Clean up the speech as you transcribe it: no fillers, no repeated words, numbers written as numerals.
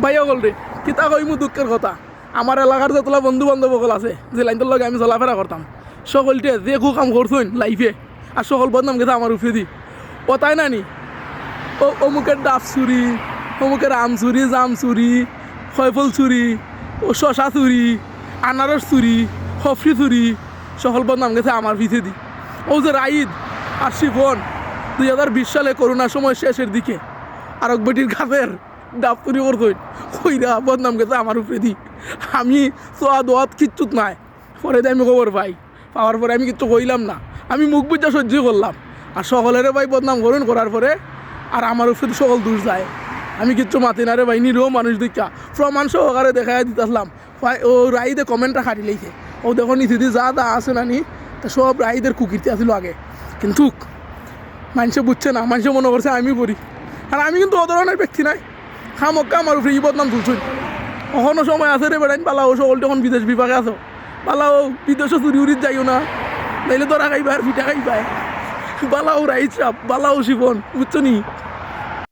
ভাইয়া বল রে কিতা কইমু দুঃখের কথা আমার এলাকার যতলা বন্ধু বান্ধব সকল আছে যে লাইনটার লগে আমি চলাফেরা করতাম সকলটে যে কু কাম করছুন লাইফে আর সকল বদনাম গেছে আমার উপরে দি ও তাই না নি ও অমুকের ডাব চুরি অমুকের আম চুরি জাম চুরি ফয়ফল চুরি ও শশা চুরি আনারস চুরি হফরি চুরি সকল বদনাম গেছে আমার পিছে দি ও যে রাইদ আর শিফন 2020 সালে করোনার সময় শেষের দিকে আর এক বেটির গাছের ডাব চুরি করছুন কইরা বদনাম গেছে আমার উপরে দি আমি সোয়া দোয়াত কিচ্ছুত নাই পরে দিয়ে আমি খবর পাই পাওয়ার পরে আমি কিচ্ছু কইলাম না আমি মুখ বুঝা সহ্য করলাম আর সকলের ভাই বদনাম করুন করার পরে আর আমার উপরে সকল দূর যায় আমি কিচ্ছু মাতি না রে ভাই নিরীহ মানুষ দেখা প্রমাণ সহকারে দেখাই দিতেছিলাম ও রাইদে কমেন্টটা খাটি লাইছে ও দেখো নিচে দিয়ে যা দা আছে না নি তা সব রাইদের কুকিরতে আসিল আগে কিন্তু মানুষে বুঝছে না মানুষে মনে করছে আমি পড়ি আর আমি কিন্তু ও ধরনের ব্যক্তি নাই খামক্কা আমার উপরে ই বদনাম তুলছুন কখনো সময় আছে রে বেড়াইন পালাও সকল তখন বিদেশ বিভাগে আছো পালাও বিদেশে চুরি উড়িত যাইও না নাইলে তোরা খাইবা আর পিঠা খাইবা বালাও রাইস বালাও শিবন বুঝছো নি